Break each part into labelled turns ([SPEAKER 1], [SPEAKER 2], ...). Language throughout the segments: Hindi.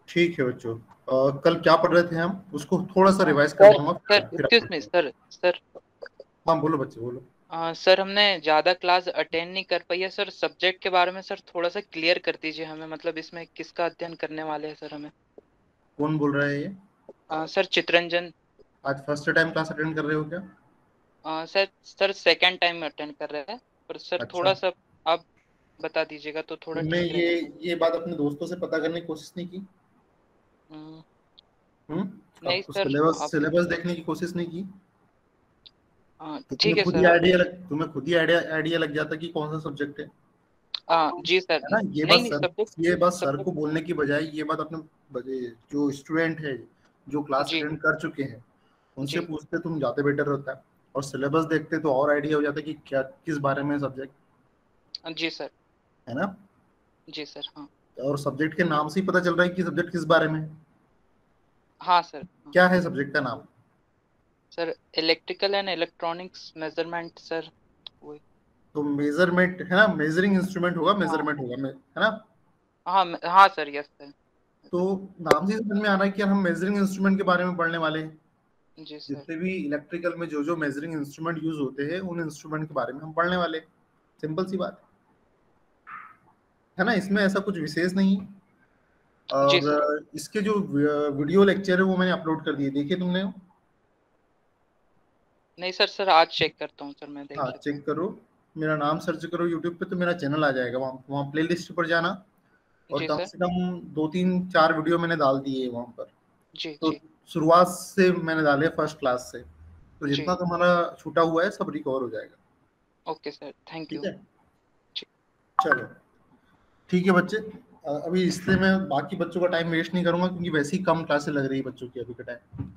[SPEAKER 1] ठीक है बच्चों, कल क्या पढ़ रहे थे हम, उसको थोड़ा सा रिवाइज कर
[SPEAKER 2] सर
[SPEAKER 1] दूंगा
[SPEAKER 2] सर
[SPEAKER 1] फिर
[SPEAKER 2] एक्सक्यूज मी सर सर
[SPEAKER 1] हाँ बोलो बच्चे बोलो।
[SPEAKER 2] सर हमने ज़्यादा क्लास अटेंड नहीं कर पाई है सर। सब्जेक्ट के बारे में सर थोड़ा सा क्लियर कर दीजिए हमें, मतलब इसमें किसका अध्ययन करने वाले हैं सर हमें।
[SPEAKER 1] कौन बोल रहा है ये?
[SPEAKER 2] सर चितरंजन।
[SPEAKER 1] आज फर्स्ट टाइम क्लास अटेंड कर रहे हो क्या?
[SPEAKER 2] Sir sir second time attend कर रहे हैं, पर सर
[SPEAKER 1] अच्छा,
[SPEAKER 2] थोड़ा सा आप बता दीजिएगा तो थोड़ा
[SPEAKER 1] तुमने
[SPEAKER 2] ठीक
[SPEAKER 1] ये
[SPEAKER 2] रहेगा।
[SPEAKER 1] ये बात अपने दोस्तों से पता करने की कोशिश नहीं की?
[SPEAKER 2] हम्म,
[SPEAKER 1] हम्म।
[SPEAKER 2] नहीं
[SPEAKER 1] अब
[SPEAKER 2] सर
[SPEAKER 1] सिलेबस
[SPEAKER 2] आप।
[SPEAKER 1] सिलेबस देखने की कोशिश नहीं की? तो
[SPEAKER 2] ठीक
[SPEAKER 1] तुम्हें
[SPEAKER 2] है
[SPEAKER 1] खुद ही
[SPEAKER 2] सर आप।
[SPEAKER 1] तुम्हें खुद ही आइडिया लग जाता कि कौन सा सब्जेक्ट है
[SPEAKER 2] जी सर।
[SPEAKER 1] है ना?
[SPEAKER 2] नहीं नहीं, सब्जेक्ट
[SPEAKER 1] ये बात सर
[SPEAKER 2] सब्जेक्ट।
[SPEAKER 1] को बोलने की बजाय ये बात अपने जो स्टूडेंट है, जो क्लास
[SPEAKER 2] जी
[SPEAKER 1] अटेंड कर चुके हैं, उनसे
[SPEAKER 2] जी
[SPEAKER 1] पूछते तुम ज्यादा बेटर होता है। और सिलेबस देखते तो और आइडिया हो जाता कि क्या किस बारे में सब्जेक्ट
[SPEAKER 2] जी सर।
[SPEAKER 1] है ना।
[SPEAKER 2] जी सर हाँ।
[SPEAKER 1] और सब्जेक्ट के नाम से ही पता चल रहा है कि सब्जेक्ट किस बारे में है।
[SPEAKER 2] हाँ सर हाँ।
[SPEAKER 1] क्या है सब्जेक्ट का नाम?
[SPEAKER 2] Sir electrical and electronics measurement sir. वही।
[SPEAKER 1] तो मेजरमेंट है ना, मेजरिंग इंस्ट्रूमेंट होगा,
[SPEAKER 2] हाँ
[SPEAKER 1] मेजरमेंट होगा है ना।
[SPEAKER 2] हाँ हाँ सर, यस सर।
[SPEAKER 1] तो नाम से ही समझ में आ रहा है कि हम मेजरिंग इंस्ट्रूमेंट के बारे में पढ़ने वाले हैं।
[SPEAKER 2] जी सर।
[SPEAKER 1] जितने भी इलेक्ट्रिकल में जो जो मेजरिंग इंस्ट्रूमेंट यूज होते हैं उन इंस्ट्रूमेंट के बारे में हम पढ़ने वाले हैं। सिंपल सी बात है ना, इसमें ऐसा कुछ विशेष नहीं है।
[SPEAKER 2] जी सर।
[SPEAKER 1] और इसके जो वीडियो लेक्चर है वो मैंने अपलोड कर दिए, देखिए तुमने?
[SPEAKER 2] नहीं सर, सर आज चेक करता हूँ सर, मैं देख
[SPEAKER 1] हाँ
[SPEAKER 2] लेता हूँ।
[SPEAKER 1] चेक करो, मेरा नाम सर्च करो यूट्यूब पे तो मेरा चैनल आ जाएगा, वहाँ वहाँ प्ले लिस्ट पर जाना। और
[SPEAKER 2] जी
[SPEAKER 1] कम
[SPEAKER 2] सर।
[SPEAKER 1] से कम 2 3 4 वीडियो मैंने डाल दिए वहाँ पर।
[SPEAKER 2] जी
[SPEAKER 1] तो
[SPEAKER 2] जी।
[SPEAKER 1] शुरुआत से मैंने डाले फर्स्ट क्लास से, तो
[SPEAKER 2] जी
[SPEAKER 1] जितना तुम्हारा छूटा हुआ है सब रिकवर हो जाएगा।
[SPEAKER 2] ओके सर, थैंक
[SPEAKER 1] ठीक
[SPEAKER 2] यू।
[SPEAKER 1] है,
[SPEAKER 2] जी।
[SPEAKER 1] चलो ठीक है बच्चे। अभी इसलिए मैं बाकी बच्चों का टाइम वेस्ट नहीं करूंगा क्योंकि वैसे ही कम क्लासेस लग रही है बच्चों की अभी के टाइम।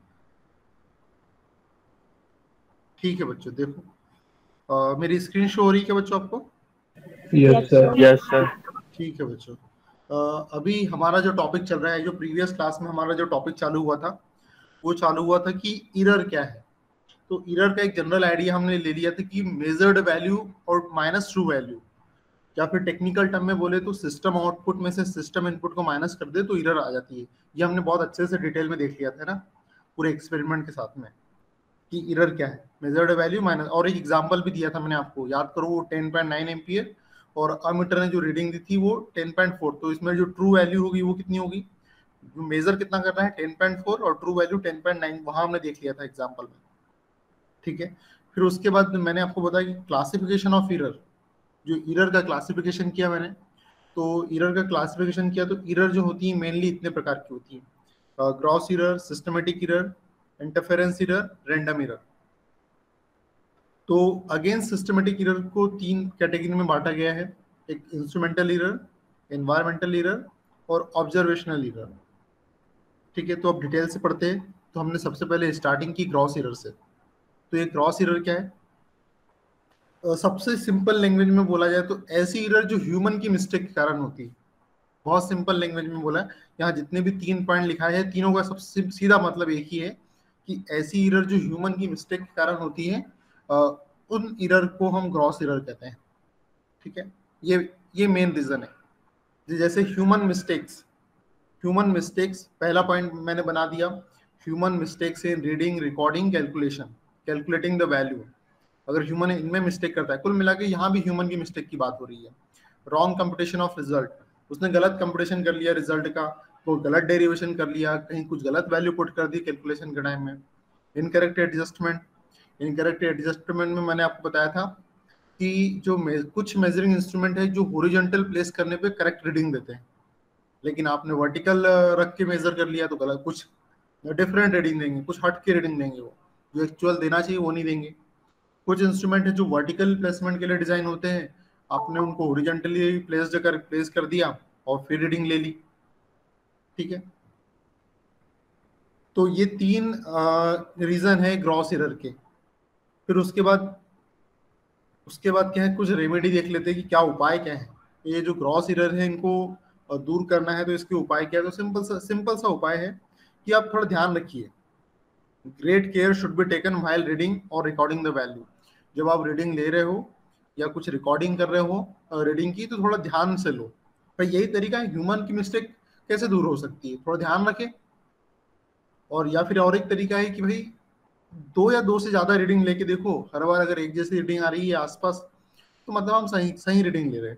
[SPEAKER 1] ठीक है बच्चों, देखो मेरी स्क्रीन शो हो रही है क्या बच्चों आपको?
[SPEAKER 3] Yes sir.
[SPEAKER 2] Yes sir.
[SPEAKER 1] ठीक है बच्चों, अभी हमारा जो टॉपिक चल रहा है, जो प्रीवियस क्लास में हमारा जो टॉपिक चालू हुआ था, वो चालू हुआ था कि इरर क्या है। तो इरर का एक जनरल आइडिया हमने ले लिया था कि मेजर्ड वैल्यू और माइनस ट्रू वैल्यू, या फिर टेक्निकल टर्म में बोले तो सिस्टम आउटपुट में से सिस्टम इनपुट को माइनस कर दे तो इरर आ जाती है। ये हमने बहुत अच्छे से डिटेल में देख लिया था ना, पूरे एक्सपेरिमेंट के साथ में, कि इरर क्या है, मेजर्ड वैल्यू माइनस। और एक एग्जांपल भी दिया था मैंने आपको, याद करो, वो 10.9 एम्पियर और अमीटर ने जो रीडिंग दी थी वो 10.4। तो इसमें जो ट्रू वैल्यू होगी वो कितनी होगी, जो मेजर कितना कर रहा है 10.4 और ट्रू वैल्यू 10.9, वहां हमने देख लिया था एग्जाम्पल में। ठीक है, फिर उसके बाद मैंने आपको बताया कि क्लासिफिकेशन ऑफ इरर, जो इरर का क्लासिफिकेशन किया मैंने। तो इरर का क्लासिफिकेशन किया तो इरर जो होती है मेनली इतने प्रकार की होती है: gross error, systematic error, interference error, random error. तो अगेंस्ट सिस्टमेटिक इरर को 3 कैटेगरी में बांटा गया है: एक इंस्ट्रूमेंटल इरर, एनवायरमेंटल इरर और ऑब्जर्वेशनल इरर। ठीक है, तो अब डिटेल से पढ़ते हैं। तो हमने सबसे पहले स्टार्टिंग की ग्रॉस इरर से। तो ये ग्रॉस इरर क्या है? सबसे सिंपल लैंग्वेज में बोला जाए तो ऐसी इरर जो ह्यूमन की मिस्टेक के कारण होती है। बहुत सिंपल लैंग्वेज में बोला है, यहाँ जितने भी 3 पॉइंट लिखा है तीनों का सबसे सीधा मतलब एक ही है कि ऐसी इरर जो ह्यूमन की मिस्टेक के कारण होती है, अ, उन इरर को हम ग्रॉस इरर कहते हैं। ठीक है, ये मेन रीजन है। जैसे ह्यूमन मिस्टेक्स पहला पॉइंट मैंने बना दिया। Human mistakes in reading, recording, calculation, calculating the value. अगर ह्यूमन इनमें मिस्टेक करता है, कुल मिला के यहाँ भी ह्यूमन की मिस्टेक की बात हो रही है। रॉन्ग कंप्यूटेशन ऑफ रिजल्ट, उसने गलत कंप्यूटेशन कर लिया रिजल्ट का, तो गलत डेरिवेशन कर लिया, कहीं कुछ गलत वैल्यू पुट कर दी कैलकुलेशन के टाइम में। इनकरेक्ट एडजस्टमेंट, इनकरेक्ट एडजस्टमेंट में मैंने आपको बताया था कि कुछ मेजरिंग इंस्ट्रूमेंट है जो हॉरिजॉन्टल प्लेस करने पे करेक्ट रीडिंग देते हैं, लेकिन आपने वर्टिकल रख के मेजर कर लिया तो गलत, कुछ डिफरेंट रीडिंग देंगे, कुछ हट के रीडिंग देंगे, वो जो एक्चुअल देना चाहिए वो नहीं देंगे। कुछ इंस्ट्रूमेंट है जो वर्टिकल प्लेसमेंट के लिए डिजाइन होते हैं, आपने उनको हॉरिजॉन्टली प्लेस कर दिया और फिर रीडिंग ले ली। ठीक है, तो ये 3 रीजन है ग्रॉस एरर के। फिर उसके बाद क्या है, कुछ रेमेडी देख लेते हैं कि क्या उपाय क्या है। ये जो ग्रॉस एरर है इनको दूर करना है तो इसके उपाय क्या है। तो सिंपल सा उपाय है कि आप थोड़ा ध्यान रखिए, great care should be taken while reading और रिकॉर्डिंग द वैल्यू। जब आप रीडिंग ले रहे हो या कुछ रिकॉर्डिंग कर रहे हो रीडिंग की, तो थोड़ा ध्यान से लो। भाई यही तरीका है, ह्यूमन की मिस्टेक कैसे दूर हो सकती है, थोड़ा ध्यान रखें। और या फिर और एक तरीका है कि भाई 2 या 2 से ज्यादा रीडिंग लेके देखो, हर बार अगर एक जैसी रीडिंग आ रही है आसपास तो मतलब हम सही सही रीडिंग ले रहे हैं,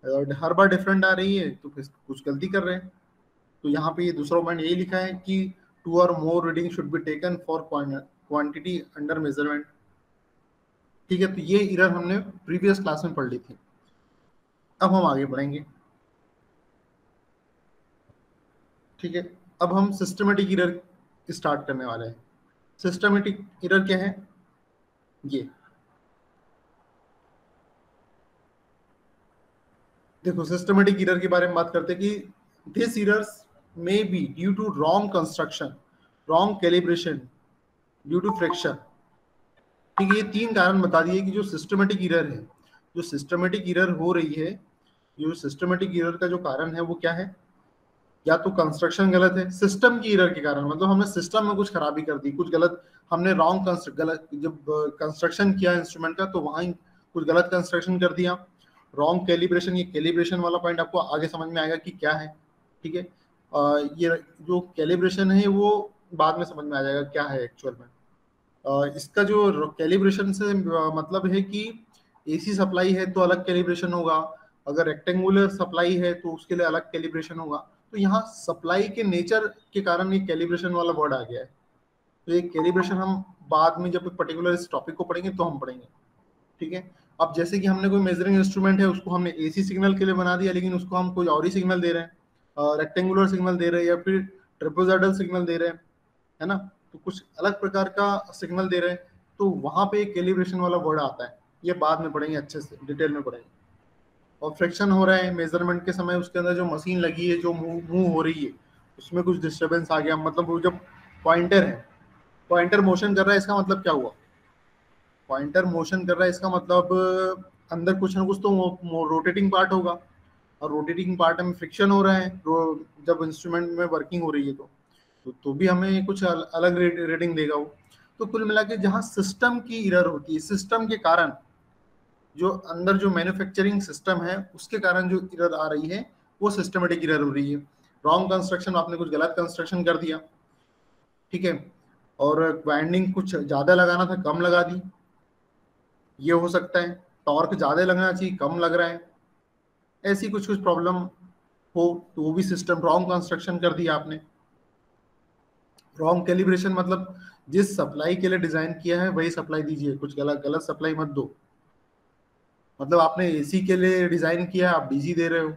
[SPEAKER 1] और हर बार डिफरेंट आ रही है तो फिर कुछ गलती कर रहे हैं। तो यहाँ पे ये दूसरा पॉइंट यही लिखा है कि 2 or more reading should be taken for quantity under measurement. ठीक है, तो ये एरर हमने प्रीवियस क्लास में पढ़ ली थी। अब हम आगे बढ़ेंगे। ठीक है, अब हम सिस्टमेटिक एरर स्टार्ट करने वाले हैं। सिस्टमेटिक एरर क्या है? ये देखो, सिस्टमेटिक एरर के बारे में बात करते हैं कि this errors may be due to wrong construction, wrong calibration, due to friction. ठीक है, ये 3 कारण बता दिए कि जो सिस्टमेटिक एरर है, जो सिस्टमेटिक एरर हो रही है, जो सिस्टमेटिक एरर का जो कारण है वो क्या है? या तो कंस्ट्रक्शन गलत है, सिस्टम की एरर के कारण, मतलब हमने सिस्टम में कुछ खराबी कर दी, कुछ गलत, हमने रॉन्ग गलत जब कंस्ट्रक्शन किया इंस्ट्रूमेंट का तो वहां कुछ गलत कंस्ट्रक्शन कर दिया। रॉन्ग कैलिब्रेशन, ये कैलिब्रेशन वाला पॉइंट आपको आगे समझ में आएगा कि क्या है। ठीक है, ये जो कैलिब्रेशन है वो बाद में समझ में आ जाएगा क्या है एक्चुअल में। इसका जो कैलिब्रेशन से मतलब है कि एसी सप्लाई है तो अलग कैलिब्रेशन होगा, अगर रेक्टेंगुलर सप्लाई है तो उसके लिए अलग कैलिब्रेशन होगा। तो यहाँ सप्लाई के नेचर के कारण ये कैलिब्रेशन वाला वर्ड आ गया है। तो ये कैलिब्रेशन हम बाद में जब पर्टिकुलर इस टॉपिक को पढ़ेंगे तो हम पढ़ेंगे। ठीक है, अब जैसे कि हमने कोई मेजरिंग इंस्ट्रूमेंट है उसको हमने एसी सिग्नल के लिए बना दिया, लेकिन उसको हम कोई और ही सिग्नल दे रहे हैं, रेक्टेंगुलर सिग्नल दे रहे हैं या फिर ट्रेपेजॉइडल सिग्नल दे रहे हैं, है ना, तो कुछ अलग प्रकार का सिग्नल दे रहे हैं, तो वहां पे कैलिब्रेशन वाला वर्ड आता है। ये बाद में पढ़ेंगे, अच्छे से डिटेल में पढ़ेंगे। और फ्रिक्शन हो रहा है मेजरमेंट के समय, उसके अंदर जो मशीन लगी है, जो मूव हो रही है, उसमें कुछ डिस्टर्बेंस आ गया, मतलब वो जब पॉइंटर है, पॉइंटर मोशन कर रहा है, इसका मतलब क्या हुआ? पॉइंटर मोशन कर रहा है इसका मतलब अंदर कुछ ना कुछ तो रोटेटिंग पार्ट होगा, और रोटेटिंग पार्ट में फ्रिक्शन हो रहा है जब इंस्ट्रूमेंट में वर्किंग हो रही है तो भी हमें कुछ अलग रीडिंग देगा वो। तो कुल मिला के जहाँ सिस्टम की एरर होती है, सिस्टम के कारण, जो अंदर जो मैन्युफैक्चरिंग सिस्टम है उसके कारण जो एरर आ रही है वो सिस्टमेटिक एरर हो रही है। रॉन्ग कंस्ट्रक्शन, आपने कुछ गलत कंस्ट्रक्शन कर दिया। ठीक है, और वाइंडिंग कुछ ज्यादा लगाना था, कम लगा दी, ये हो सकता है। टॉर्क ज्यादा लगना चाहिए, कम लग रहा है, ऐसी कुछ कुछ प्रॉब्लम हो तो वो भी सिस्टम रॉन्ग कंस्ट्रक्शन कर दिया आपने। रॉन्ग कैलिब्रेशन मतलब जिस सप्लाई के लिए डिजाइन किया है वही सप्लाई दीजिए, कुछ गलत गलत सप्लाई मत दो। मतलब आपने एसी के लिए डिजाइन किया, आप डीसी दे रहे हो,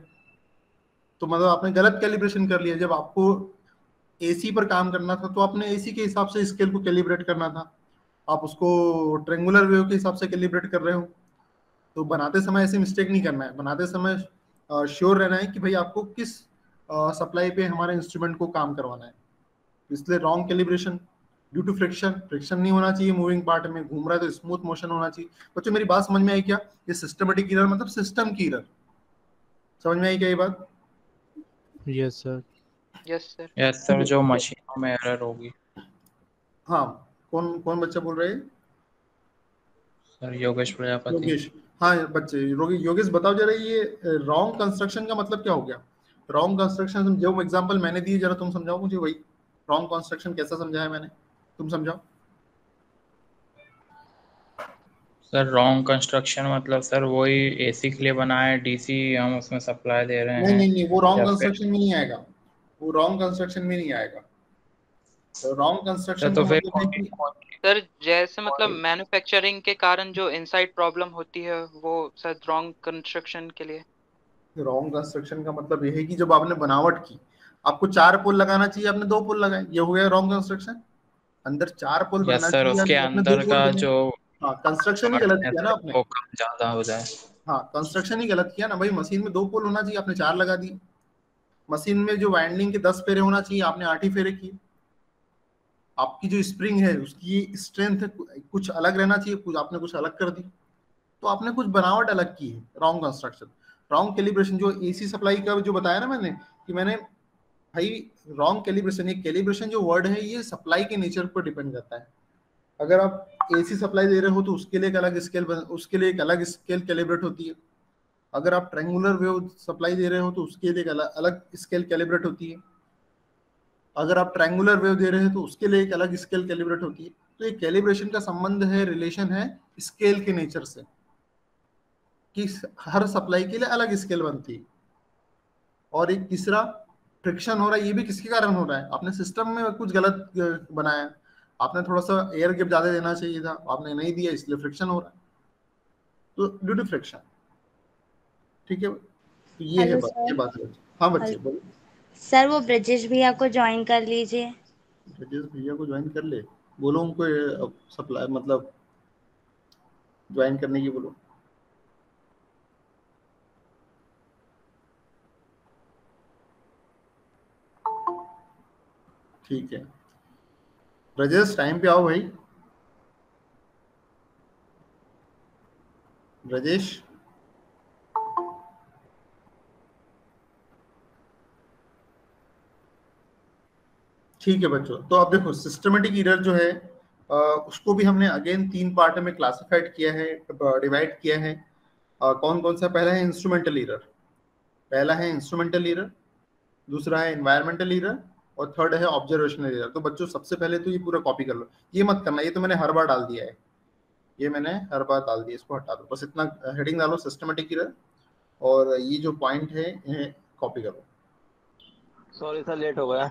[SPEAKER 1] तो मतलब आपने गलत कैलिब्रेशन कर लिया। जब आपको एसी पर काम करना था तो आपने एसी के हिसाब से स्केल को कैलिब्रेट करना था, आप उसको ट्रेंगुलर वेव के हिसाब से कैलिब्रेट कर रहे हो। तो बनाते समय ऐसे मिस्टेक नहीं करना है, बनाते समय श्योर रहना है कि भाई आपको किस सप्लाई पे हमारे इंस्ट्रूमेंट को काम करवाना है। इसलिए wrong calibration due to friction, friction नहीं होना चाहिए, मूविंग पार्ट में घूम रहा है तो स्मूथ मोशन होना चाहिए। बच्चों मेरी बात समझ में आई क्या? ये सिस्टमेटिक एरर मतलब सिस्टम की एरर, समझ में आई क्या ये बात?
[SPEAKER 3] Yes sir.
[SPEAKER 2] Yes sir.
[SPEAKER 4] Yes sir, जो मशीनों में एरर होगी।
[SPEAKER 1] हाँ, कौन कौन बच्चा बोल रहे हैं?
[SPEAKER 4] सर योगेश प्रजापति।
[SPEAKER 1] योगेश, हाँ बच्चे, योगेश बताओ जरा, ये रॉन्ग कंस्ट्रक्शन का मतलब क्या हो गया? रॉन्ग कंस्ट्रक्शन जो एग्जांपल मैंने दी जरा तुम समझाओ मुझे वही। रॉन्ग कंस्ट्रक्शन कैसा समझाया मैंने, तुम समझाओ।
[SPEAKER 4] सर रॉन्ग कंस्ट्रक्शन मतलब सर वही एसी के लिए बना है, डीसी हम उसमें सप्लाई दे रहे
[SPEAKER 1] नहीं
[SPEAKER 4] हैं।
[SPEAKER 1] नहीं नहीं, वो रॉन्ग
[SPEAKER 4] या फिर
[SPEAKER 1] कंस्ट्रक्शन में नहीं आएगा, वो रॉन्ग कंस्ट्रक्शन में नहीं आएगा। तो रॉन्ग
[SPEAKER 4] सर
[SPEAKER 1] कंस्ट्रक्शन
[SPEAKER 4] तो
[SPEAKER 1] का
[SPEAKER 4] फिर
[SPEAKER 1] मतलब है कि
[SPEAKER 2] सर जैसे मतलब मैन्युफैक्चरिंग के कारण जो इनसाइड प्रॉब्लम होती है वो सर रॉन्ग कंस्ट्रक्शन के लिए।
[SPEAKER 1] रॉन्ग कंस्ट्रक्शन का मतलब ये है कि जब आपने बनावट की, आपको 4 पोल लगाना चाहिए, आपने 2 पोल लगाए, ये हो गया रॉन्ग कंस्ट्रक्शन। अंदर 4 पोल
[SPEAKER 4] यस
[SPEAKER 1] बनना
[SPEAKER 4] सर,
[SPEAKER 1] चाहिए,
[SPEAKER 4] उसके
[SPEAKER 1] आपने 2
[SPEAKER 4] अंदर
[SPEAKER 1] पोल
[SPEAKER 4] का
[SPEAKER 1] बनाए।
[SPEAKER 4] जो
[SPEAKER 1] हाँ, कंस्ट्रक्शन ही
[SPEAKER 4] पार्ट
[SPEAKER 1] गलत
[SPEAKER 4] है
[SPEAKER 1] किया ना
[SPEAKER 4] सर
[SPEAKER 1] आपने।
[SPEAKER 4] वो कम ज्यादा हो जाए।
[SPEAKER 1] हाँ, कंस्ट्रक्शन ही गलत किया ना भाई, मशीन में 2 पोल होना चाहिए, आपने 4 लगा दी। मशीन में जो वाइंडिंग के 10 फेरे होना चाहिए, आपने 8 ही फेरे किए। आपकी जो स्प्रिंग है उसकी स्ट्रेंथ कुछ अलग रहना चाहिए, कुछ आपने कुछ अलग कर दी, तो आपने कुछ बनावट अलग की है। Wrong construction. रॉन्ग कैलिब्रेशन जो एसी सप्लाई का जो बताया ना मैंने, कि मैंने भाई रॉन्ग कैलिब्रेशन, ये कैलिब्रेशन जो वर्ड है ये सप्लाई के नेचर पर डिपेंड करता है। अगर आप एसी सप्लाई दे रहे हो तो उसके लिए एक अलग स्केल, उसके लिए एक अलग स्केल कैलिब्रेट होती है। अगर आप ट्रायंगुलर वेव सप्लाई दे रहे हो तो उसके लिए एक अलग स्केल कैलिब्रेट होती है। अगर आप ट्रायंगुलर वेव दे रहे हो तो उसके लिए एक अलग स्केल कैलिब्रेट होती है। तो ये कैलिब्रेशन का संबंध है, रिलेशन है स्केल के नेचर से, कि हर सप्लाई के लिए अलग स्केल बनती है। और एक तीसरा, फ्रिक्शन हो रहा है, ये भी किसके कारण हो रहा है? आपने सिस्टम में कुछ गलत बनाया, आपने थोड़ा सा एयर गैप ज्यादा देना चाहिए था, आपने नहीं दिया, इसलिए फ्रिक्शन हो रहा है। तो ड्यू टू फ्रिक्शन, ठीक है। तो ये है
[SPEAKER 5] हेलो
[SPEAKER 1] बात, ये
[SPEAKER 5] सर।
[SPEAKER 1] बात है। हाँ बच्चे
[SPEAKER 5] हेलो
[SPEAKER 1] बोलो।
[SPEAKER 5] सर, वो ब्रजेश भैया को ज्वाइन कर लीजिए।
[SPEAKER 1] ब्रजेश भैया को ज्वाइन कर ले, बोलो उनको सप्लाई मतलब ज्वाइन करने की बोलो। ठीक है, ब्रजेश टाइम पे आओ भाई। ब्रजेश, ठीक है बच्चों। तो अब देखो सिस्टमेटिक एरर जो है उसको भी हमने अगेन 3 पार्ट में क्लासिफाइड किया है, डिवाइड किया है। कौन कौन सा? पहला है इंस्ट्रूमेंटल एरर, पहला है इंस्ट्रूमेंटल एरर, दूसरा है एनवायरमेंटल एरर, और थर्ड है ऑब्जर्वेशनल एरर। तो बच्चों सबसे पहले तो ये पूरा कॉपी कर लो, ये मत करना, ये तो मैंने हर बार डाल दिया है, ये मैंने हर बार डाल दिया, इसको हटा दो। बस इतना हेडिंग डालो सिस्टमेटिक एरर, और ये जो पॉइंट है इन्हें कॉपी करो।
[SPEAKER 6] सॉरी सर, लेट हो गया।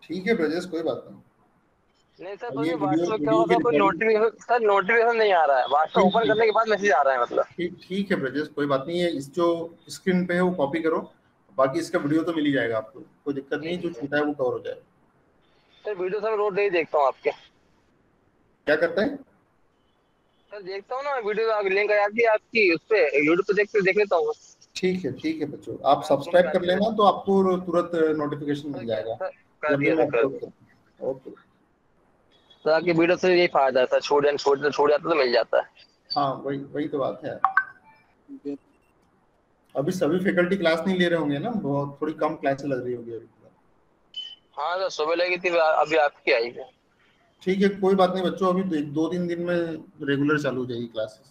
[SPEAKER 1] ठीक है ब्रजेश, कोई बात नहीं।
[SPEAKER 6] नहीं सर,
[SPEAKER 1] और
[SPEAKER 6] पता
[SPEAKER 1] ये
[SPEAKER 6] नहीं
[SPEAKER 1] वीडियो
[SPEAKER 6] व्हाट्सएप क्या
[SPEAKER 1] वीडियो की
[SPEAKER 6] होता है, कोई
[SPEAKER 1] रिकॉर्डिंग,
[SPEAKER 6] नोटिफिकेशन सर, नोटिफिकेशन नहीं आ रहा है। व्हाट्सएप
[SPEAKER 1] ठीक
[SPEAKER 6] ओपन
[SPEAKER 1] ठीक
[SPEAKER 6] करने के बाद मैसेज आ रहा है मतलब।
[SPEAKER 1] ठीक ठीक है ब्रजेश, कोई बात नहीं है। इस जो स्क्रीन पे है वो कॉपी करो, बाकी इसका वीडियो तो मिल ही जाएगा आपको, कोई दिक्कत नहीं
[SPEAKER 6] जी
[SPEAKER 1] है, जो
[SPEAKER 6] जी जी।
[SPEAKER 1] छूटा है वो कवर हो जाएगा।
[SPEAKER 6] सर वीडियो सर रोज नहीं देखता हूँ आपके।
[SPEAKER 1] क्या करते हैं?
[SPEAKER 6] सर देखता हूँ ना वीडियो, लिंक आ जाती है आपकी, उस पे यूट्यूब पे देख लेता हूँ।
[SPEAKER 1] ठीक है बच्चों, आप
[SPEAKER 6] आपको
[SPEAKER 1] सब्सक्राइब
[SPEAKER 6] मिला
[SPEAKER 1] कर
[SPEAKER 6] के
[SPEAKER 1] लेना
[SPEAKER 6] देता
[SPEAKER 1] तो आपको तुरंत नोटिफिकेशन
[SPEAKER 6] हूँ।
[SPEAKER 1] मिल
[SPEAKER 6] सर क्या
[SPEAKER 1] जाएगा
[SPEAKER 6] सर, कर
[SPEAKER 1] जब भी
[SPEAKER 6] दिया
[SPEAKER 1] मैं
[SPEAKER 6] सर, कर
[SPEAKER 1] अपलोड
[SPEAKER 6] दिया।
[SPEAKER 1] करूँ। ओके।
[SPEAKER 6] सर आपकी वीडियो से यही फायदा है सर, छूट जाता तो मिल जाता है।
[SPEAKER 1] हाँ वही वही तो बात है। अभी सभी फैकल्टी क्लास नहीं ले रहे होंगे ना, बहुत थोड़ी कम क्लासेस लग रही होगी अभी।
[SPEAKER 6] हाँ सर, सुबह लगी थी, अभी आपकी आई है।
[SPEAKER 1] ठीक है, कोई बात नहीं बच्चों, अभी 2-3 दिन में रेगुलर चालू हो जाएगी क्लासेस।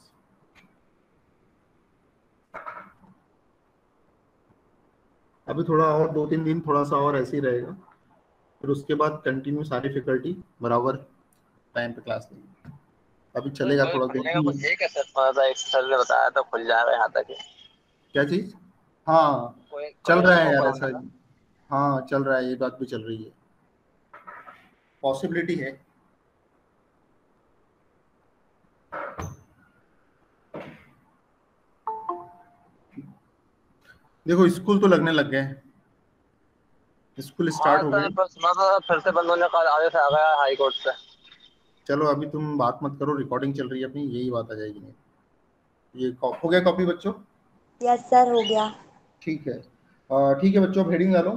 [SPEAKER 1] अभी थोड़ा और 2-3 दिन थोड़ा सा और ऐसे ही रहेगा, फिर उसके बाद कंटिन्यू सारी फैकल्टी बराबर टाइम पे क्लास लेगी। अभी
[SPEAKER 6] सर
[SPEAKER 1] चलेगा
[SPEAKER 6] कल
[SPEAKER 1] थोड़ा
[SPEAKER 6] खुलने का
[SPEAKER 1] 2-3 दिन।
[SPEAKER 6] कुछ है क्या सर? थोड़ा सा एक सर ने बताया था खुल जाएगा यहाँ तक ही।
[SPEAKER 1] क्या चीज? हाँ,
[SPEAKER 6] कोई
[SPEAKER 1] चल
[SPEAKER 6] कोई
[SPEAKER 1] रहा है
[SPEAKER 6] स्कोप
[SPEAKER 1] यार
[SPEAKER 6] है
[SPEAKER 1] ऐसा।
[SPEAKER 6] होने का?
[SPEAKER 1] हाँ चल रहा है, ये बात भी चल रही है, पॉसिबिलिटी है। देखो स्कूल तो लगने लग गए हैं, स्कूल स्टार्ट
[SPEAKER 6] हाँ
[SPEAKER 1] हो
[SPEAKER 6] सर,
[SPEAKER 1] गए।
[SPEAKER 6] पर सुना था फिर से बंद होने का आदेश आ गया हाई कोर्ट से।
[SPEAKER 1] चलो अभी तुम बात मत करो, रिकॉर्डिंग चल रही है अपनी, यही बात आ जाएगी नहीं। ये हो गया कॉपी बच्चों?
[SPEAKER 5] यस सर, हो गया।
[SPEAKER 1] ठीक है। ठीक है बच्चों, अब हेडिंग डालो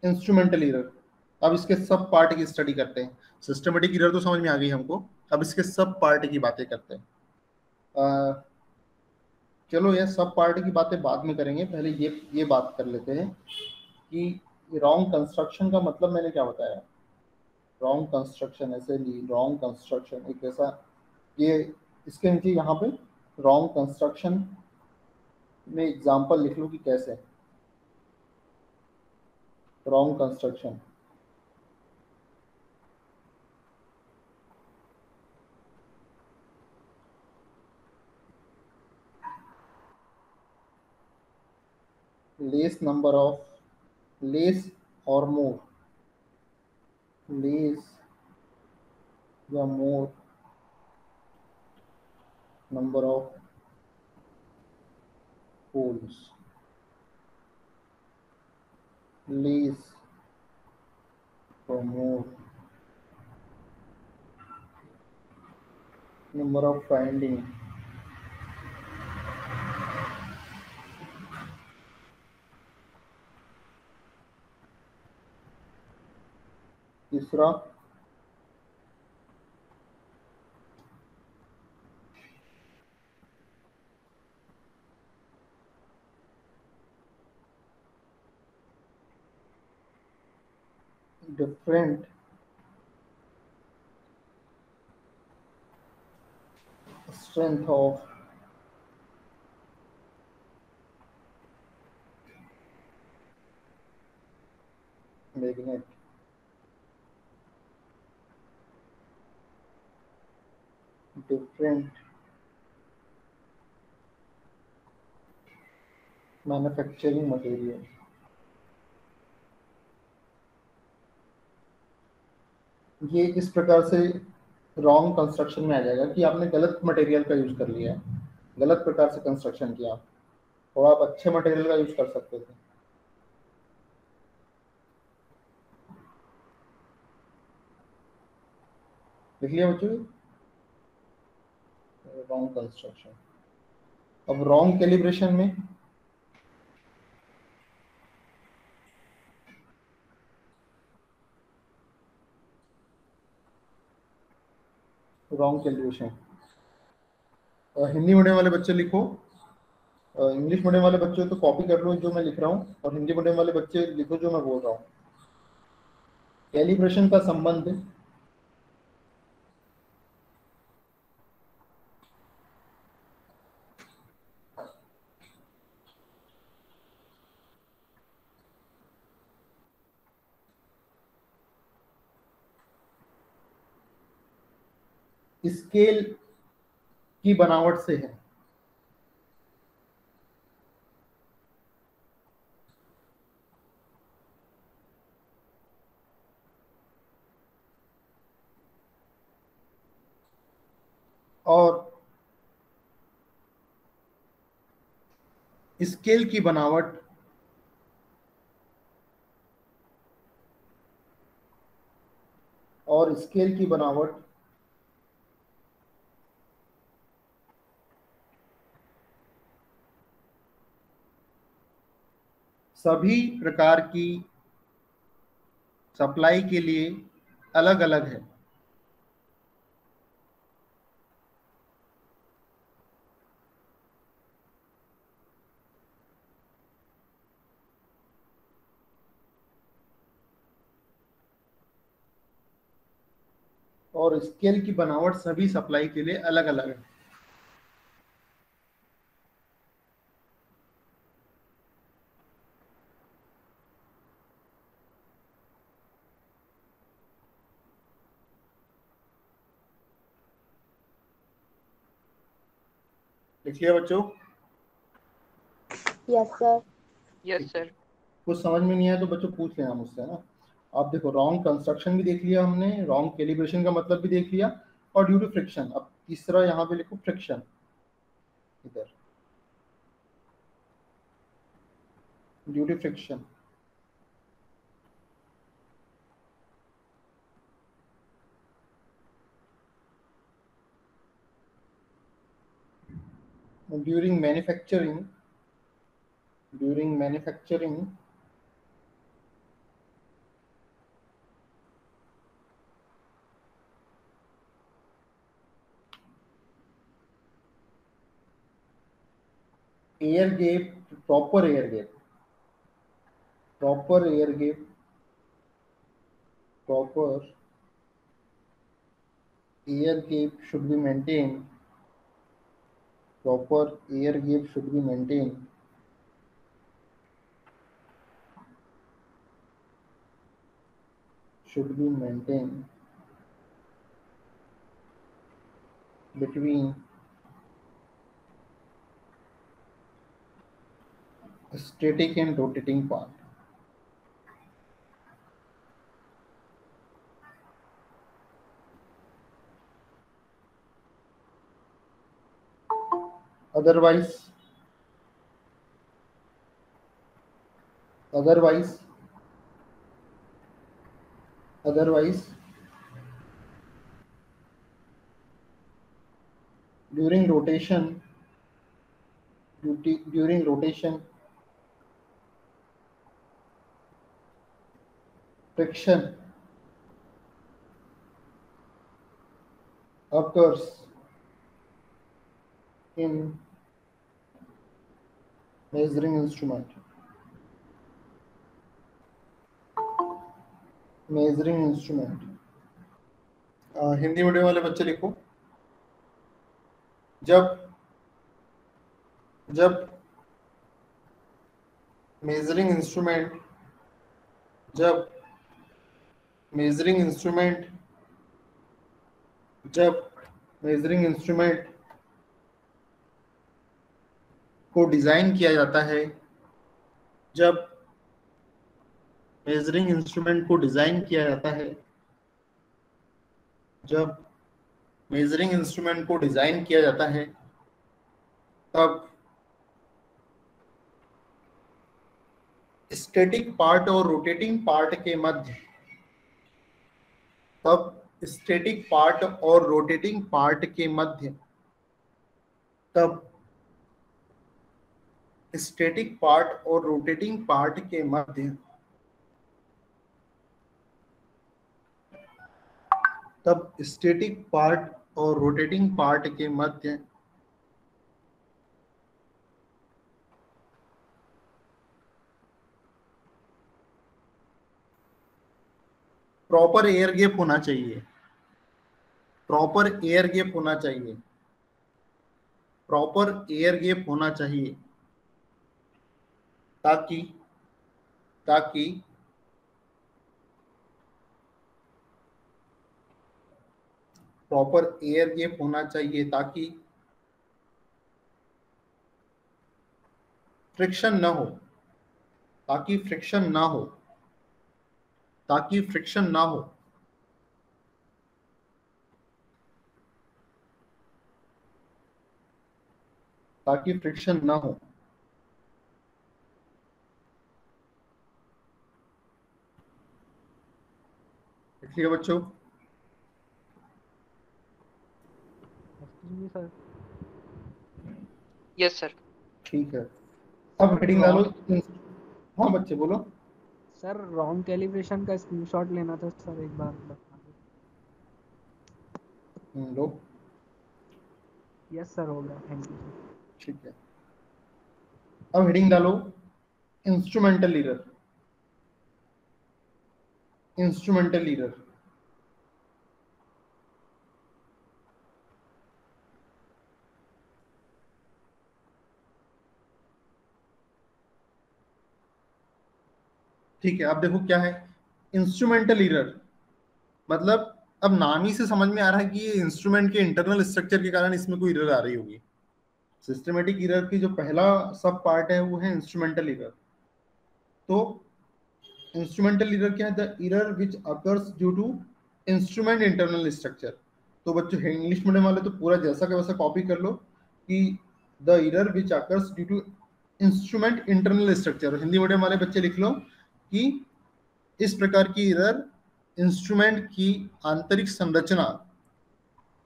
[SPEAKER 1] इंस्ट्रूमेंटल एरर। अब इसके सब पार्ट की स्टडी करते हैं। सिस्टमेटिक एरर तो समझ में आ गई हमको, अब इसके सब पार्ट की बातें करते हैं। अ, चलो ये सब पार्ट की बातें बाद में करेंगे, पहले ये बात कर लेते हैं कि रॉन्ग कंस्ट्रक्शन का मतलब मैंने क्या बताया। रॉन्ग कंस्ट्रक्शन ऐसे नहीं, रॉन्ग कंस्ट्रक्शन एक ऐसा, ये इसके नीचे यहाँ पे रॉन्ग कंस्ट्रक्शन में एग्जांपल लिख लो कि कैसे wrong construction. Less number of, less और मोर, लेस या मोर number of poles, least or more number of finding, तीसरा different strength of magnet, different manufacturing material. ये इस प्रकार से रॉन्ग कंस्ट्रक्शन में आ जाएगा कि आपने गलत मटेरियल का यूज कर लिया है, गलत प्रकार से कंस्ट्रक्शन किया, और आप अच्छे मटेरियल का यूज कर सकते थे। लिख लिया बच्चों? Wrong construction. अब रॉन्ग कैलिब्रेशन में रॉन्ग कैलिब्रेशन, हिंदी मीडियम वाले बच्चे लिखो, इंग्लिश मीडियम वाले बच्चे तो कॉपी कर लो जो मैं लिख रहा हूँ, और हिंदी मीडियम वाले बच्चे लिखो जो मैं बोल रहा हूँ। कैलिब्रेशन का संबंध स्केल की बनावट से है। और स्केल की बनावट सभी प्रकार की सप्लाई के लिए अलग अलग है। और स्केल की बनावट सभी सप्लाई के लिए अलग अलग है। लिखिए बच्चों।
[SPEAKER 5] Yes sir.
[SPEAKER 2] Yes sir.
[SPEAKER 1] कुछ समझ में नहीं आया तो बच्चों पूछ लेना मुझसे ना। आप देखो, रॉन्ग कंस्ट्रक्शन भी देख लिया हमने, रॉन्ग कैलिब्रेशन का मतलब भी देख लिया, और ड्यू टू फ्रिक्शन। अब तीसरा यहाँ पे लिखो फ्रिक्शन, इधर due to friction. during manufacturing air gap, proper air gap should be maintained. Proper air gap should be maintained between static and rotating part. Otherwise during rotation friction occurs in measuring instrument. Hindi medium वाले बच्चे लिखो, जब मेजरिंग इंस्ट्रूमेंट मेजरिंग इंस्ट्रूमेंट, जब मेजरिंग इंस्ट्रूमेंट को डिजाइन किया जाता है, जब मेजरिंग इंस्ट्रूमेंट को डिजाइन किया जाता है, जब मेजरिंग इंस्ट्रूमेंट को डिजाइन किया जाता है, तब स्टैटिक पार्ट और रोटेटिंग पार्ट के मध्य, तब स्टैटिक पार्ट और रोटेटिंग पार्ट के मध्य, तब स्टैटिक पार्ट और रोटेटिंग पार्ट के मध्य, तब स्टैटिक पार्ट और रोटेटिंग पार्ट के मध्य प्रॉपर एयर गैप होना चाहिए, प्रॉपर एयर गैप होना चाहिए, प्रॉपर एयर गैप होना चाहिए, ताकि ताकि प्रॉपर एयर गैप होना चाहिए ताकि फ्रिक्शन ना हो, ताकि फ्रिक्शन ना हो, ताकि फ्रिक्शन ना हो, ताकि फ्रिक्शन ना हो। लिखिए बच्चों।
[SPEAKER 3] सर।
[SPEAKER 2] Yes sir.
[SPEAKER 1] ठीक है, अब हेडिंग डालो। हाँ बच्चे बोलो।
[SPEAKER 3] सर रॉन्ग कैलिब्रेशन का स्क्रीनशॉट लेना था सर, एक बार बता दो।
[SPEAKER 1] लो।
[SPEAKER 3] यस सर, हो गया, थैंक यू सर।
[SPEAKER 1] ठीक है, अब हेडिंग डालो इंस्ट्रूमेंटल एरर, इंस्ट्रूमेंटल एरर। ठीक है, अब देखो क्या है इंस्ट्रूमेंटल एरर। मतलब अब नाम ही से समझ में आ रहा है कि ये इंस्ट्रूमेंट के इंटरनल स्ट्रक्चर के कारण इसमें कोई एरर आ रही होगी। सिस्टमेटिक एरर की जो पहला सब पार्ट है वो है इंस्ट्रूमेंटल एरर। तो इंस्ट्रूमेंटल एरर क्या है? The error which occurs due to instrument internal structure. तो बच्चों इंग्लिश मीडियम वाले तो पूरा जैसा का वैसा कॉपी कर लो कि the error which occurs due to instrument internal structure. Hindi medium वाले बच्चे लिख लो कि इस प्रकार की एरर इंस्ट्रूमेंट की आंतरिक संरचना,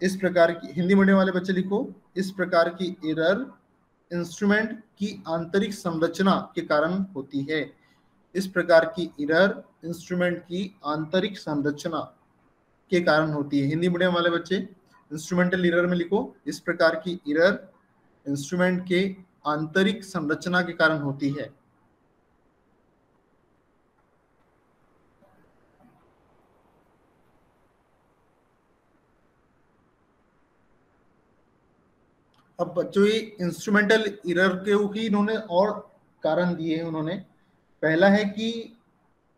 [SPEAKER 1] इस प्रकार की, हिंदी मीडियम वाले बच्चे लिखो इस प्रकार की एरर इंस्ट्रूमेंट की आंतरिक संरचना के कारण होती है। इस प्रकार की एरर इंस्ट्रूमेंट की आंतरिक संरचना के कारण होती है। हिंदी मीडियम वाले बच्चे इंस्ट्रूमेंटल एरर में लिखो इस प्रकार की एरर इंस्ट्रूमेंट के आंतरिक संरचना के कारण होती है। अब बच्चों ये इंस्ट्रूमेंटल एरर के ही इन्होंने और कारण दिए हैं। उन्होंने पहला है कि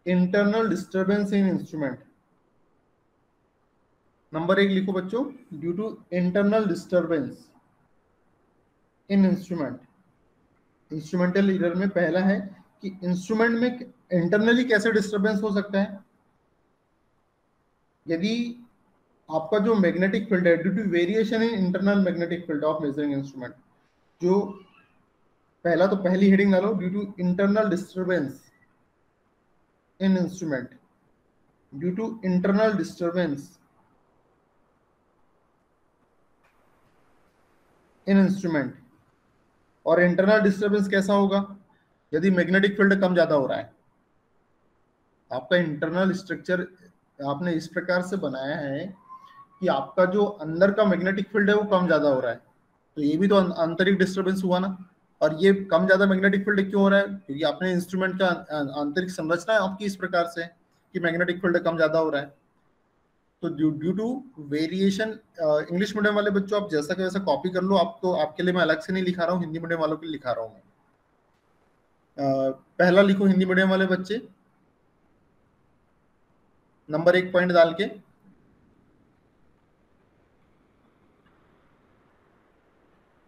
[SPEAKER 1] internal disturbance in instrument. Number 1 लिखो बच्चों, due to internal disturbance in instrument. Instrumental error में पहला है कि इंस्ट्रूमेंट में इंटरनली कैसे डिस्टरबेंस हो सकता है। यदि आपका जो मैग्नेटिक फील्ड है due to variation in internal magnetic field of measuring instrument, जो पहला तो पहली हेडिंग डालो due to internal disturbance in instrument, due to internal disturbance in instrument. और इंटरनल डिस्टरबेंस कैसा होगा? यदि मैग्नेटिक फील्ड कम ज्यादा हो रहा है, आपका इंटरनल स्ट्रक्चर आपने इस प्रकार से बनाया है कि आपका जो अंदर का मैग्नेटिक फील्ड है वो कम ज्यादा हो रहा है, तो ये भी तो आंतरिक डिस्टरबेंस हुआ ना। और ये कम ज्यादा मैग्नेटिक फील्ड क्यों हो रहा है? क्योंकि आपने इंस्ट्रूमेंट का आंतरिक संरचना है आपकी इस प्रकार से कि मैग्नेटिक फील्ड कम ज्यादा हो रहा है। तो due to variation, English medium वाले बच्चों आप जैसा कि वैसा कॉपी कर लो, आप तो आपके लिए मैं अलग से नहीं लिखा रहा हूँ, हिंदी मीडियम वालों के लिए लिखा रहा हूँ मैं। पहला लिखो हिंदी मीडियम वाले बच्चे, नंबर 1 पॉइंट डाल के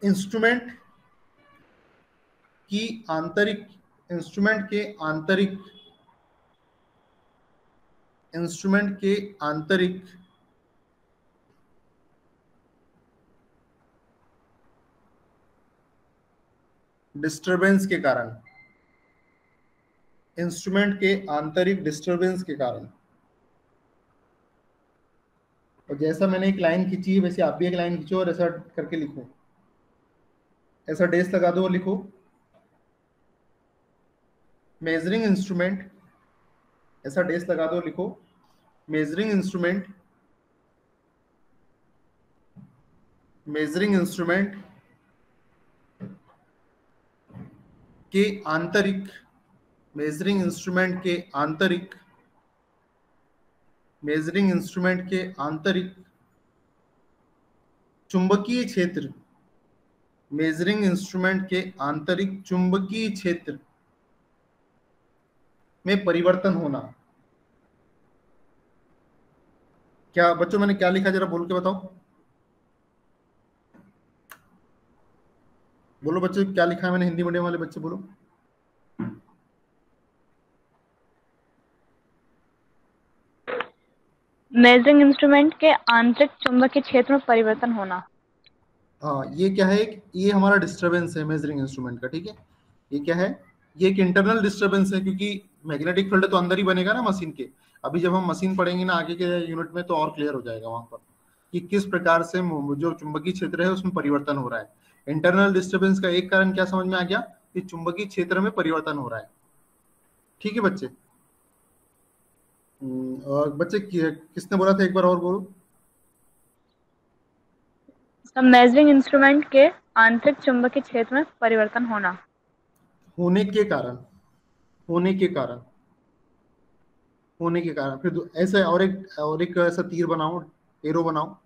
[SPEAKER 1] इंस्ट्रूमेंट की आंतरिक इंस्ट्रूमेंट के आंतरिक डिस्टरबेंस के कारण, इंस्ट्रूमेंट के आंतरिक डिस्टरबेंस के कारण, और जैसा मैंने एक लाइन खींची है वैसे आप भी एक लाइन खींचो और ऐसा करके लिखो, ऐसा डेस लगा दो और लिखो मेजरिंग इंस्ट्रूमेंट, ऐसा डेस लगा दो, लिखो मेजरिंग इंस्ट्रूमेंट के आंतरिक, मेजरिंग इंस्ट्रूमेंट के आंतरिक चुंबकीय क्षेत्र, मेजरिंग इंस्ट्रूमेंट के आंतरिक चुंबकीय क्षेत्र में परिवर्तन होना। क्या बच्चों मैंने क्या लिखा, जरा बोल के बताओ, बोलो बच्चों क्या लिखा है मैंने, हिंदी मीडियम वाले बच्चे बोलो।
[SPEAKER 7] मेजरिंग इंस्ट्रूमेंट के आंतरिक चुंबकीय क्षेत्र में परिवर्तन होना।
[SPEAKER 1] हाँ, ये क्या है, ये हमारा डिस्टरबेंस है मेजरिंग इंस्ट्रूमेंट का, ठीक है। ये क्या है, ये एक इंटरनल डिस्टरबेंस है, क्योंकि मैग्नेटिक फील्ड तो अंदर ही बनेगा ना मशीन के। अभी जब हम मशीन पढ़ेंगे ना आगे के यूनिट में तो और क्लियर हो जाएगा वहां पर कि किस प्रकार से जो चुंबकीय क्षेत्र है उसमें परिवर्तन हो रहा है। इंटरनल डिस्टरबेंस का एक कारण क्या समझ में आ गया कि चुंबकीय क्षेत्र में परिवर्तन हो रहा है, ठीक है बच्चे। और बच्चे किसने बोला था, एक बार और बोलो।
[SPEAKER 7] मेजरिंग इंस्ट्रूमेंट के आंतरिक चुंबकीय क्षेत्र में परिवर्तन होना,
[SPEAKER 1] होने के कारण, फिर ऐसे और एक ऐसा तीर बनाओ, एरो बनाओ।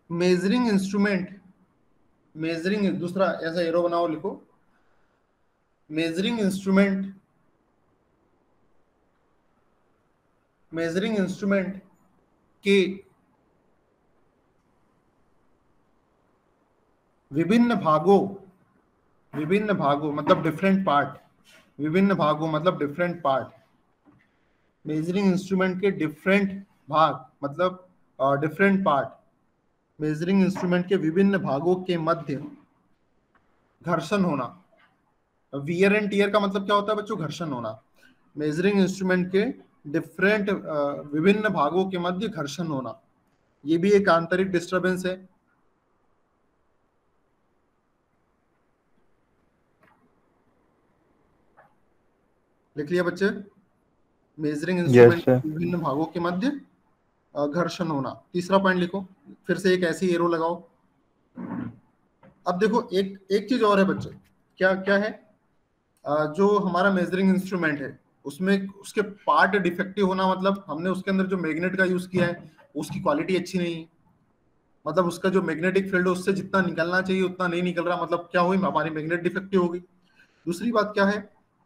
[SPEAKER 1] मेजरिंग इंस्ट्रूमेंट, दूसरा ऐसा एरो बनाओ, लिखो मेजरिंग इंस्ट्रूमेंट के विभिन्न भागों मतलब डिफरेंट पार्ट, मेजरिंग इंस्ट्रूमेंट के डिफरेंट भाग मतलब डिफरेंट पार्ट, मेजरिंग इंस्ट्रूमेंट के विभिन्न भागों के मध्य घर्षण होना। वियर एंड टियर का मतलब क्या होता है बच्चों, घर्षण होना। मेजरिंग इंस्ट्रूमेंट के डिफरेंट विभिन्न भागों के मध्य घर्षण होना, ये भी एक आंतरिक डिस्टरबेंस है। लिख लिया बच्चे, मेजरिंग इंस्ट्रूमेंट के विभिन्न भागों के मध्य घर्षण होना। तीसरा पॉइंट लिखो, फिर से एक ऐसी एरो लगाओ। अब देखो एक चीज और है बच्चे, क्या है, जो हमारा मेजरिंग इंस्ट्रूमेंट है उसमें उसके पार्ट डिफेक्टिव होना, मतलब हमने उसके अंदर जो मैग्नेट का यूज किया है उसकी क्वालिटी अच्छी नहीं है, मतलब उसका जो मैग्नेटिक फील्ड है उससे जितना निकलना चाहिए उतना नहीं निकल रहा, मतलब क्या हुई, हमारी मैग्नेट डिफेक्टिव होगी। दूसरी बात क्या है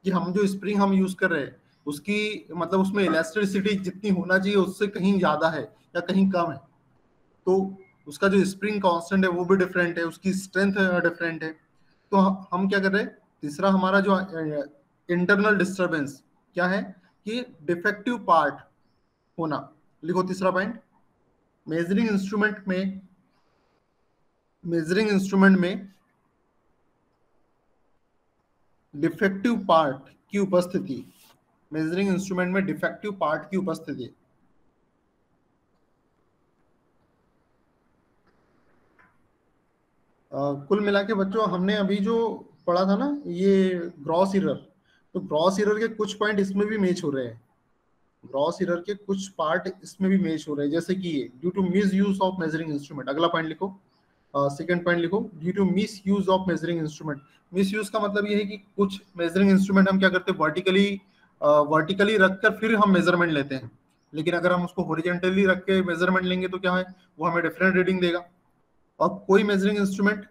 [SPEAKER 1] कि हम जो स्प्रिंग हम यूज कर रहे हैं उसकी मतलब उसमें इलास्टिसिटी जितनी होना चाहिए उससे कहीं ज्यादा है या कहीं कम है, तो उसका जो स्प्रिंग कांस्टेंट है वो भी डिफरेंट है, उसकी स्ट्रेंथ डिफरेंट है। तो हम क्या कर रहे हैं, तीसरा हमारा जो इंटरनल डिस्टरबेंस क्या है कि डिफेक्टिव पार्ट होना। लिखो तीसरा पॉइंट, मेजरिंग इंस्ट्रूमेंट में डिफेक्टिव पार्ट की उपस्थिति, मेजरिंग इंस्ट्रूमेंट में डिफेक्टिव पार्ट की उपस्थिति। कुल मिला के बच्चों हमने अभी जो पढ़ा था ना ये ग्रॉस एरर, तो ग्रॉस एरर के कुछ पॉइंट इसमें भी मैच हो रहे हैं, ग्रॉस एरर के कुछ पार्ट इसमें भी मैच हो रहे हैं, जैसे कि ये due to misuse of measuring instrument. अगला पॉइंट लिखो, सेकंड पॉइंट लिखो, due to misuse of measuring instrument. Misuse का मतलब ये है कि कुछ मेजरिंग इंस्ट्रूमेंट हम क्या करते हैं, वर्टिकली रखकर फिर हम मेजरमेंट लेते हैं, लेकिन अगर हम उसको हॉरिजॉन्टली रख के मेजरमेंट लेंगे तो क्या है, वो हमें डिफरेंट रीडिंग देगा। और कोई मेजरिंग इंस्ट्रूमेंट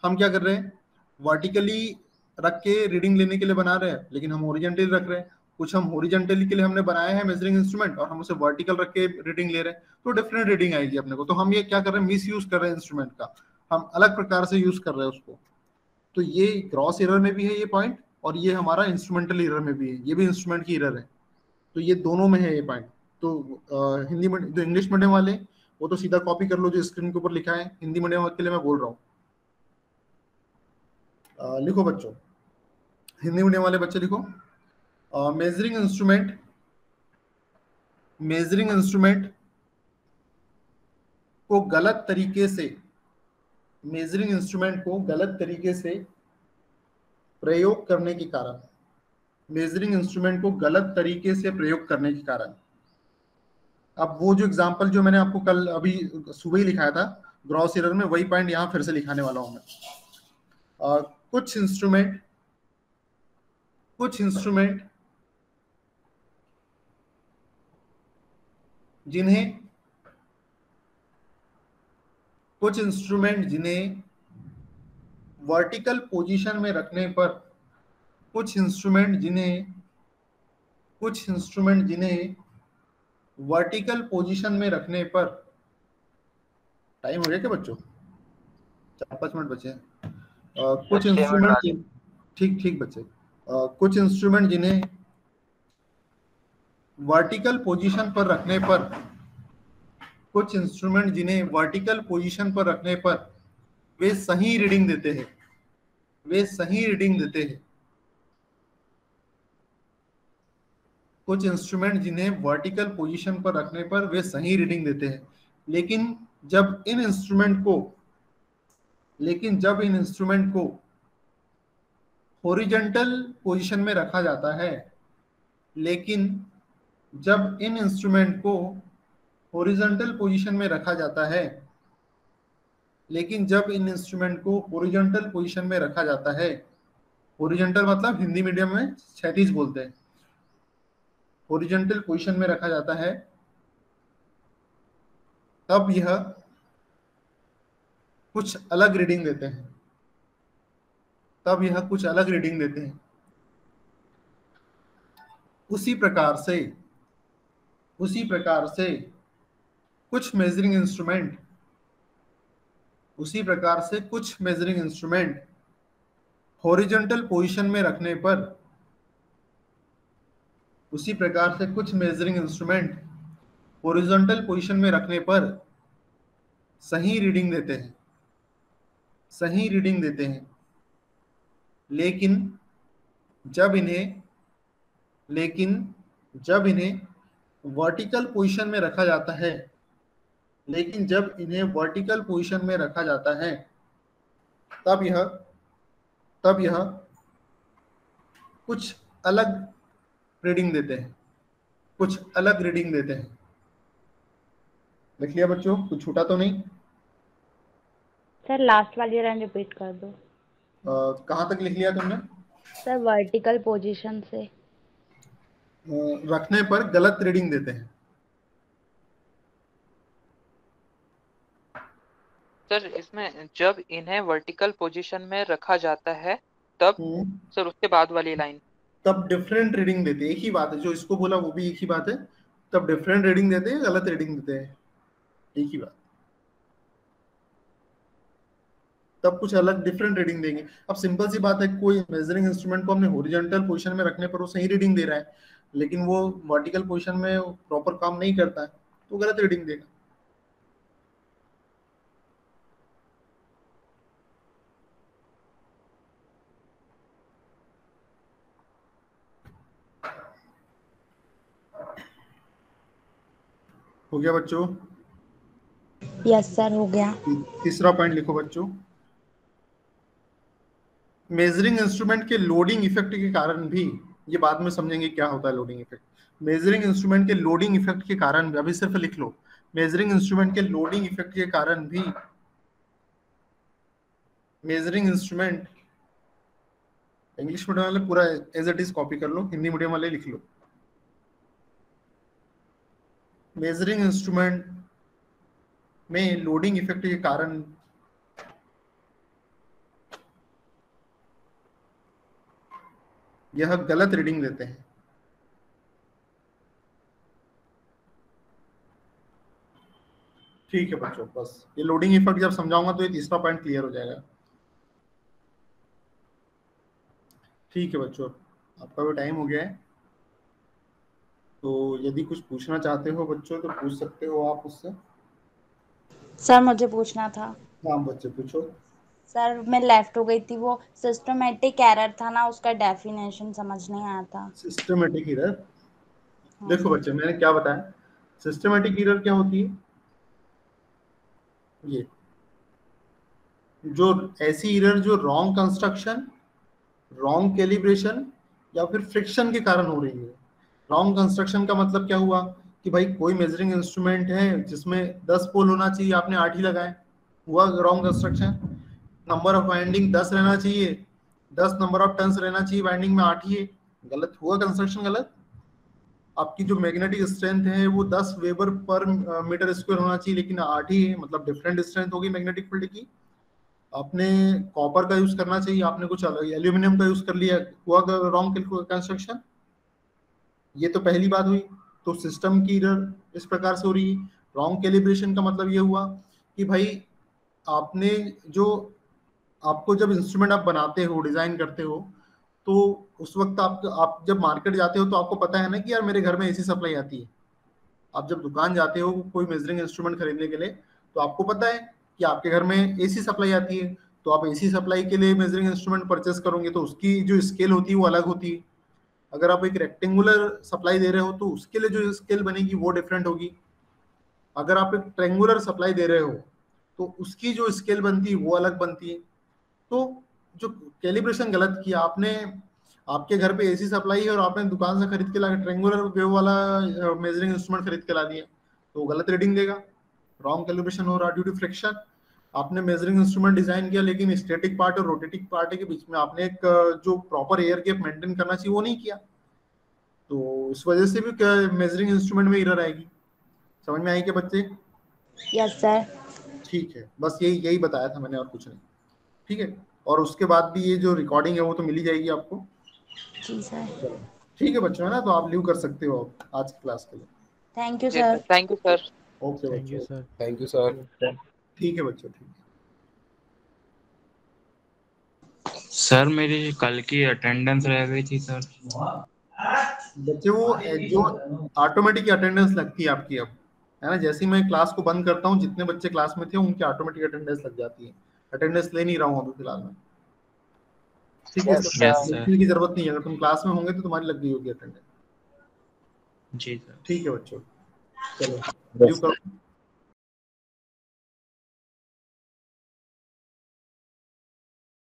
[SPEAKER 1] हम क्या कर रहे हैं, वर्टिकली रख के रीडिंग लेने के लिए बना रहे हैं, लेकिन हम हॉरिजॉन्टली रख रहे हैं। कुछ हम हॉरिजॉन्टली के लिए हमने बनाया है मेजरिंग इंस्ट्रूमेंट और हम उसे वर्टिकल रख के रीडिंग ले रहे हैं, तो डिफरेंट रीडिंग आएगी अपने को। तो हम ये क्या कर रहे हैं, मिस यूज कर रहे हैं इंस्ट्रूमेंट का, हम अलग प्रकार से यूज कर रहे हैं उसको। तो ये ग्रॉस एरर में भी है ये पॉइंट, और ये हमारा इंस्ट्रूमेंटल एरर में भी है, ये भी इंस्ट्रूमेंट की एरर है। तो ये दोनों में है ये पॉइंट। तो हिंदी में जो इंग्लिश मीडियम वाले वो तो सीधा कॉपी कर लो जो स्क्रीन के ऊपर लिखा है, हिंदी मीडियम के लिए मैं बोल रहा हूँ। लिखो बच्चों, हिंदी मीडियम वाले बच्चे लिखो, मेजरिंग इंस्ट्रूमेंट को गलत तरीके से, मेजरिंग इंस्ट्रूमेंट को गलत तरीके से प्रयोग करने के कारण, मेजरिंग इंस्ट्रूमेंट को गलत तरीके से प्रयोग करने के कारण। अब वो जो एग्जांपल जो मैंने आपको कल अभी सुबह ही लिखाया था ग्रॉस एरर में, वही पॉइंट यहाँ फिर से लिखाने वाला हूं मैं। कुछ इंस्ट्रूमेंट जिन्हें वर्टिकल पोजीशन में रखने पर, कुछ इंस्ट्रूमेंट जिन्हें वर्टिकल पोजीशन में रखने पर, टाइम हो गया क्या बच्चों? 4-5 मिनट बचे हैं। कुछ इंस्ट्रूमेंट, ठीक बच्चे, कुछ इंस्ट्रूमेंट जिन्हें वर्टिकल पोजीशन पर रखने पर, कुछ इंस्ट्रूमेंट जिन्हें वर्टिकल पोजीशन पर रखने पर वे सही रीडिंग देते हैं, कुछ इंस्ट्रूमेंट जिन्हें वर्टिकल पोजीशन पर रखने पर वे सही रीडिंग देते हैं, लेकिन जब इन इंस्ट्रूमेंट को हॉरिजॉन्टल पोजीशन में रखा जाता है, लेकिन जब इन इंस्ट्रूमेंट को हॉरिजॉन्टल पोजीशन में रखा जाता है, हॉरिजॉन्टल मतलब हिंदी मीडियम में क्षैतिज बोलते हैं, हॉरिजॉन्टल पोजीशन में रखा जाता है, तब यह कुछ अलग रीडिंग देते हैं, उसी प्रकार से कुछ मेजरिंग इंस्ट्रूमेंट हॉरिजॉन्टल पोजीशन में रखने पर सही रीडिंग देते हैं, लेकिन जब इन्हें वर्टिकल पोजीशन में रखा जाता है, तब यह कुछ अलग रीडिंग देते हैं, लिख लिया बच्चों? कुछ छूटा तो नहीं?
[SPEAKER 5] सर लास्ट वाली लाइन रिपीट कर दो।
[SPEAKER 1] कहाँ तक लिख लिया तुमने?
[SPEAKER 5] सर वर्टिकल पोजीशन से
[SPEAKER 1] रखने पर गलत रीडिंग देते हैं।
[SPEAKER 2] सर इसमें जब इन्हें वर्टिकल पोजीशन में रखा जाता है तब, सर उसके बाद वाली लाइन,
[SPEAKER 1] तब डिफरेंट रीडिंग देते हैं। एक ही बात है, जो इसको बोला वो भी एक ही बात है, तब डिफरेंट रीडिंग देते हैं, गलत रीडिंग देते हैं, एक ही बात, तब कुछ अलग डिफरेंट रीडिंग देंगे। अब सिंपल सी बात है, कोई मेजरिंग इंस्ट्रूमेंट को हमने हॉरिजॉन्टल पोजीशन में रखने पर वो सही रीडिंग दे रहा है, लेकिन वो वर्टिकल पोजीशन में प्रॉपर काम नहीं करता है, तो गलत रीडिंग देगा। हो गया बच्चों?
[SPEAKER 5] यस सर हो गया।
[SPEAKER 1] तीसरा पॉइंट लिखो बच्चों, मेजरिंग इंस्ट्रूमेंट के लोडिंग इफेक्ट के कारण भी, ये बाद में समझेंगे क्या होता है लोडिंग इफेक्ट। मेजरिंग इंस्ट्रूमेंट के लोडिंग इफेक्ट के कारण भी, अभी सिर्फ लिख लो, मेजरिंग इंस्ट्रूमेंट के लोडिंग इफेक्ट के कारण भी मेजरिंग इंस्ट्रूमेंट, इंग्लिश मीडियम वाले पूरा एज इट इज कॉपी कर लो, हिंदी मीडियम वाले लिख लो। मेजरिंग इंस्ट्रूमेंट में लोडिंग इफेक्ट के कारण यह गलत रीडिंग देते हैं। ठीक है बच्चों, बस ये लोडिंग इफेक्ट जब समझाऊंगा तो ये तीसरा पॉइंट क्लियर हो जाएगा। ठीक है बच्चों, आपका भी टाइम हो गया है, तो यदि कुछ पूछना चाहते हो बच्चों तो पूछ सकते हो आप उससे।
[SPEAKER 8] सर मुझे पूछना था।
[SPEAKER 1] हाँ बच्चे पूछो।
[SPEAKER 8] सर मैं लेफ्ट हो गई थी, वो सिस्टमेटिक एरर था ना, उसका डेफिनेशन समझ नहीं आया था।
[SPEAKER 1] सिस्टमेटिक एरर,
[SPEAKER 8] हाँ
[SPEAKER 1] देखो
[SPEAKER 8] सर।
[SPEAKER 1] बच्चे मैंने क्या बताया, सिस्टमेटिक एरर क्या होती है, ये जो ऐसी एरर जो रॉन्ग कंस्ट्रक्शन, रॉन्ग कैलिब्रेशन या फिर फ्रिक्शन के कारण हो रही है। रॉन्ग कंस्ट्रक्शन का मतलब क्या हुआ कि भाई कोई मेजरिंग इंस्ट्रूमेंट है जिसमें 10 पोल होना चाहिए, आपने 8 ही लगाए, हुआ wrong construction. Number of winding 10 रहना चाहिए, 10 नंबर ऑफ टर्न्स रहना चाहिए, वाइंडिंग में 8 ही है, गलत हुआ कंस्ट्रक्शन, गलत। आपकी जो मैग्नेटिक स्ट्रेंथ है वो 10 वेबर पर मीटर स्क्वायर होना चाहिए, लेकिन 8 ही है, मतलब डिफरेंट स्ट्रेंथ होगी मैग्नेटिक फील्ड की। आपने कॉपर का यूज करना चाहिए, आपने कुछ अलग एल्यूमिनियम का यूज कर लिया, हुआ रॉन्ग कंस्ट्रक्शन। ये तो पहली बात हुई। तो सिस्टम की एरर इस प्रकार से हो रही है। रॉन्ग कैलिब्रेशन का मतलब ये हुआ कि भाई आपने जो, आपको जब इंस्ट्रूमेंट आप बनाते हो, डिजाइन करते हो, तो उस वक्त आप जब मार्केट जाते हो तो आपको पता है ना कि यार मेरे घर में एसी सप्लाई आती है। आप जब दुकान जाते हो कोई मेजरिंग इंस्ट्रूमेंट खरीदने के लिए, तो आपको पता है कि आपके घर में एसी सप्लाई आती है, तो आप एसी सप्लाई के लिए मेजरिंग इंस्ट्रूमेंट परचेस करोगे, तो उसकी जो स्केल होती है वो अलग होती है। अगर आप एक रेक्टेंगुलर सप्लाई दे रहे हो तो उसके लिए जो स्केल बनेगी वो डिफरेंट होगी। अगर आप एक ट्रेंगुलर सप्लाई दे रहे हो तो उसकी जो स्केल बनती है वो अलग बनती है। तो जो कैलिब्रेशन गलत किया आपने, आपके घर पे एसी सप्लाई है और आपने दुकान से खरीद के ला ट्रेंगुलर वेव वाला मेजरिंग इंस्ट्रूमेंट खरीद के ला दिया, तो गलत रीडिंग देगा, रॉन्ग कैलिब्रेशन हो रहा ड्यू टू फ्रिक्शन। आपने मेजरिंग इंस्ट्रूमेंट डिजाइन किया लेकिन स्टैटिक पार्ट और रोटेटिंग पार्ट के बीच में आपने एक जो प्रॉपर एयर गैप मेंटेन करना चाहिए वो नहीं किया, तो इस वजह से भी मेजरिंग इंस्ट्रूमेंट में एरर आएगी। समझ में आई क्या बच्चे?
[SPEAKER 8] Yes sir.
[SPEAKER 1] ठीक है, बस यही बताया था मैंने और कुछ नहीं। ठीक है, और उसके बाद भी ये जो रिकॉर्डिंग है वो तो मिल ही जाएगी आपको।
[SPEAKER 8] जी सर।
[SPEAKER 1] ठीक है बच्चों, है ना, तो आप लीव कर सकते हो आज की क्लास के लिए।
[SPEAKER 8] Thank you sir.
[SPEAKER 2] Thank you sir.
[SPEAKER 1] Okay
[SPEAKER 3] thank you
[SPEAKER 1] बच्चों,
[SPEAKER 3] सर।
[SPEAKER 6] Thank you sir.
[SPEAKER 1] ठीक है बच्चों, ठीक है।
[SPEAKER 4] सर मेरी कल की अटेंडेंस रह गई थी सर।
[SPEAKER 1] बच्चे वो जो ऑटोमेटिक अटेंडेंस लगती है आपकी अब, है ना, जैसे ही मैं क्लास को बंद करता हूँ जितने बच्चे क्लास में थे उनकी ऑटोमेटिक अटेंडेंस लग जाती है। अटेंडेंस ले नहीं रहा हूँ अभी फिलहाल में। ठीक है, लिखने की जरूरत नहीं है, अगर तुम क्लास में होंगे तो तुम्हारी लग गई होगी अटेंडेंस।
[SPEAKER 4] जी सर।
[SPEAKER 1] ठीक है बच्चों, चलो लीव करो।